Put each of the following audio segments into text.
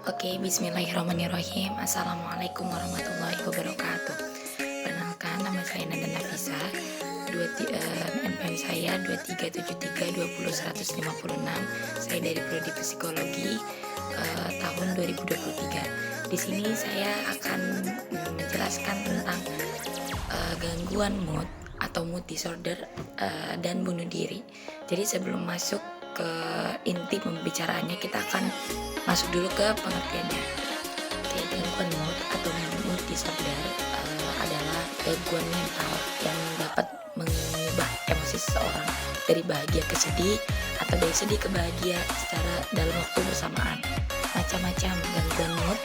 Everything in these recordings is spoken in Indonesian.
Oke, bismillahirrahmanirrahim. Assalamualaikum warahmatullahi wabarakatuh. Perkenalkan, nama saya Nanda Nafisa. NPM saya 2373200156. Saya dari Prodi Psikologi tahun 2023. Di sini saya akan menjelaskan tentang gangguan mood atau mood disorder dan bunuh diri. Jadi sebelum masuk ke inti pembicaraannya, kita akan masuk dulu ke pengertiannya. Oke, gangguan mood atau mood disorder adalah gangguan mental yang dapat mengubah emosi seseorang dari bahagia ke sedih atau dari sedih ke bahagia secara dalam waktu bersamaan. Macam-macam gangguan mood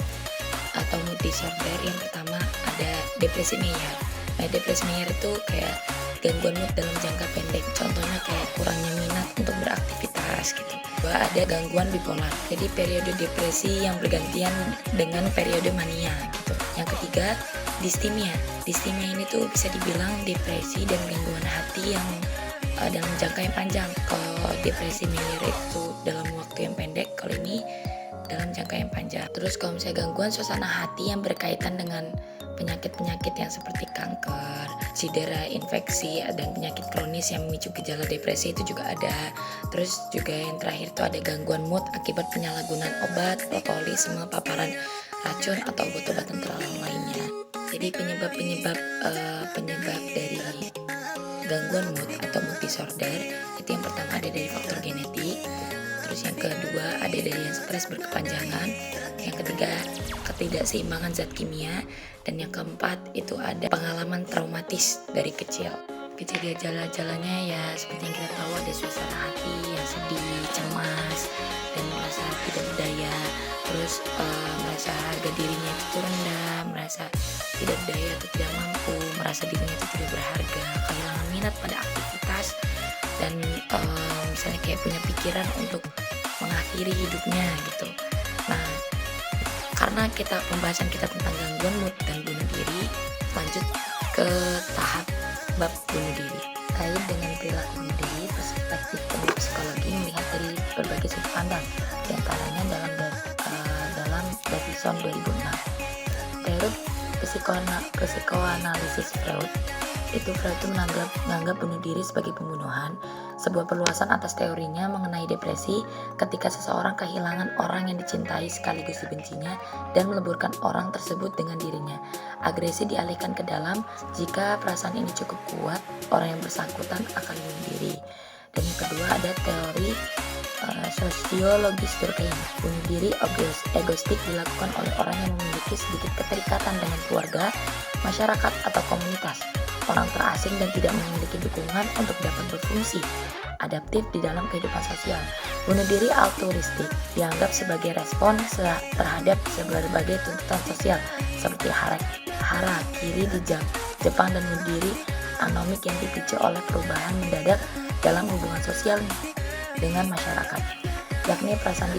atau mood disorder. Yang pertama ada depresi mayor. Nah, depresi mayor itu kayak gangguan mood dalam jangka pendek. Contohnya kayak kurangnya minat untuk beraktivitas gitu. Kedua, ada gangguan bipolar. Jadi periode depresi yang bergantian dengan periode mania gitu. Yang ketiga, distimia. Distimia ini tuh bisa dibilang depresi dan gangguan hati yang dalam jangka yang panjang. Kalau depresi mayor itu dalam waktu yang pendek, kalau ini dalam jangka yang panjang. Terus kalau misalnya gangguan suasana hati yang berkaitan dengan penyakit-penyakit yang seperti kanker, cedera, infeksi, dan penyakit kronis yang memicu gejala depresi itu juga ada. Terus juga yang terakhir itu ada gangguan mood akibat penyalahgunaan obat, alkoholisme, paparan racun atau obat-obatan terlarang lainnya. Jadi penyebab dari gangguan mood atau mood disorder itu yang pertama ada dari faktor genetik. Terus yang kedua ada dari yang stres berkepanjangan. Yang ketiga ketidakseimbangan zat kimia. Dan yang keempat itu ada pengalaman traumatis dari kecil. Gejala-gejalanya ya seperti yang kita tahu ada suasana hati yang sedih, cemas, dan merasa tidak berdaya. Terus merasa harga dirinya itu rendah, merasa tidak berdaya atau tidak mampu, merasa dirinya itu tidak berharga, kehilangan minat pada aktivitas, dan misalnya kayak punya pikiran untuk mengakhiri hidupnya gitu. Nah, karena pembahasan kita tentang gangguan mood dan bunuh diri, lanjut ke tahap bab bunuh diri. Terkait dengan perilaku bunuh diri, perspektif psikologi melihat dari berbagai sudut pandang, diantaranya dalam Davison 2006. Teori psikoanalisis Freud itu menganggap bunuh diri sebagai pembunuhan, sebuah perluasan atas teorinya mengenai depresi ketika seseorang kehilangan orang yang dicintai sekaligus dibencinya dan meleburkan orang tersebut dengan dirinya. Agresi dialihkan ke dalam. Jika perasaan ini cukup kuat, orang yang bersangkutan akan bunuh diri. Dan yang kedua ada teori sosiologis Durkheim. Bunuh diri egoistik dilakukan oleh orang yang memiliki sedikit keterikatan dengan keluarga, masyarakat, atau komunitas. Orang terasing dan tidak memiliki dukungan untuk dapat berfungsi adaptif di dalam kehidupan sosial. Bunuh diri altruistik dianggap sebagai respon terhadap berbagai tuntutan sosial seperti harakiri di Jepang dan bunuh diri anomik yang dipicu oleh perubahan mendadak dalam hubungan sosial dengan masyarakat, yakni perasaan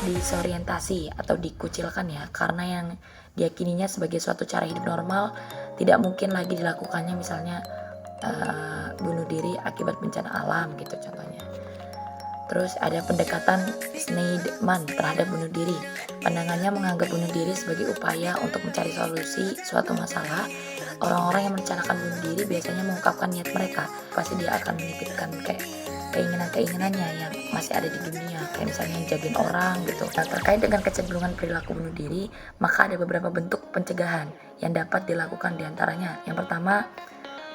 disorientasi atau dikucilkan ya, karena yang diyakininya sebagai suatu cara hidup normal tidak mungkin lagi dilakukannya, misalnya bunuh diri akibat bencana alam gitu contohnya. Terus ada pendekatan Schneidman terhadap bunuh diri. Pandangannya menganggap bunuh diri sebagai upaya untuk mencari solusi suatu masalah. Orang-orang yang merencanakan bunuh diri biasanya mengungkapkan niat mereka. Pasti dia akan menitipkan kayak keinginan-keinginannya yang masih ada di dunia, kayak misalnya jagain orang gitu. Nah, terkait dengan kecenderungan perilaku bunuh diri, maka ada beberapa bentuk pencegahan yang dapat dilakukan, diantaranya yang pertama,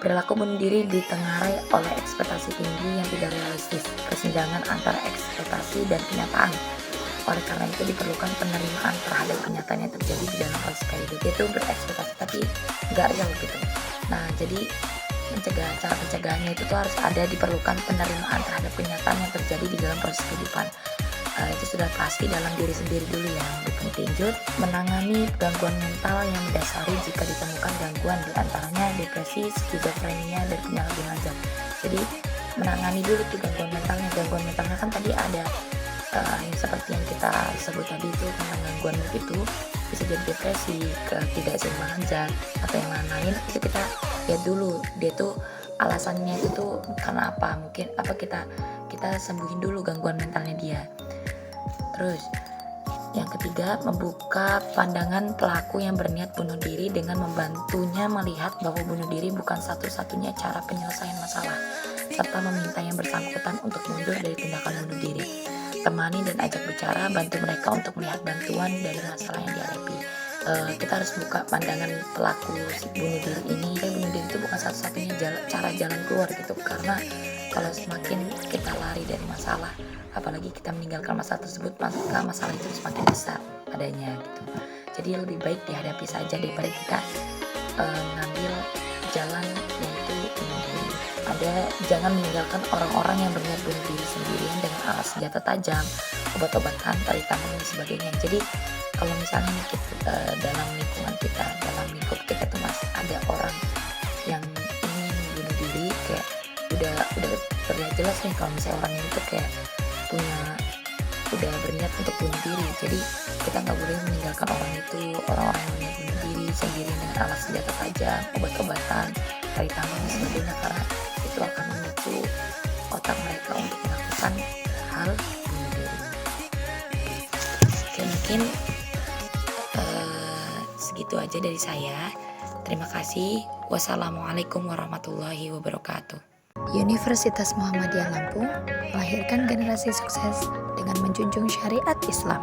perilaku bunuh diri ditengarai oleh ekspektasi tinggi yang tidak realistis, kesenjangan antara ekspektasi dan kenyataan. Oleh karena itu diperlukan penerimaan terhadap kenyataan yang terjadi di dalam proses kehidupan. Itu berekspektasi tapi nggak real gitu. Nah, jadi cara pencegahannya itu tuh harus diperlukan penerimaan terhadap kenyataan yang terjadi di dalam proses kehidupan. Itu sudah pasti dalam diri sendiri dulu yang ditinjut. Menangani gangguan mental yang mendasari jika ditemukan gangguan, diantaranya depresi, skizofrenia, dan penyalahgunaan zat. Jadi menangani dulu tuh gangguan mentalnya kan tadi ada yang seperti yang kita sebut tadi itu tentang gangguan mood itu bisa jadi depresi, ketidakseimbangan zat, atau yang lain-lain. Itu kita lihat dulu dia tuh alasannya itu tuh karena apa, mungkin apa kita sembuhin dulu gangguan mentalnya dia. Terus Yang ketiga, membuka pandangan pelaku yang berniat bunuh diri dengan membantunya melihat bahwa bunuh diri bukan satu-satunya cara penyelesaian masalah, serta meminta yang bersangkutan untuk mundur dari tindakan bunuh diri. Temani dan ajak bicara, bantu mereka untuk melihat bantuan dari masalah yang dihadapi. Kita harus buka pandangan pelaku bunuh diri ini. Bunuh diri itu bukan satu-satunya cara jalan keluar gitu, karena kalau semakin kita lari dari masalah, apalagi kita meninggalkan masalah tersebut, maka masalah itu semakin besar adanya gitu. Jadi lebih baik dihadapi saja daripada kita ngambil jalan yaitu bunuh diri. Jangan meninggalkan orang-orang yang berniat bunuh diri sendirian dengan alat senjata tajam, obat-obatan, tali tangan dan sebagainya. Jadi kalau misalnya nih dalam lingkungan kita, dalam lingkup kita tuh masih ada orang yang ingin bunuh diri, kayak udah terlihat jelas nih kalau misalnya orang ini tuh kayak udah berniat untuk bunuh diri. Jadi kita nggak boleh meninggalkan orang-orang yang bunuh diri sendiri dengan alat senjata tajam, obat-obatan, tali tangan dan sebagainya, karena itu akan memicu otak mereka untuk melakukan hal bunuh diri. Oke, mungkin segitu aja dari saya. Terima kasih. Wassalamualaikum warahmatullahi wabarakatuh. Universitas Muhammadiyah Lampung melahirkan generasi sukses dengan menjunjung syariat Islam.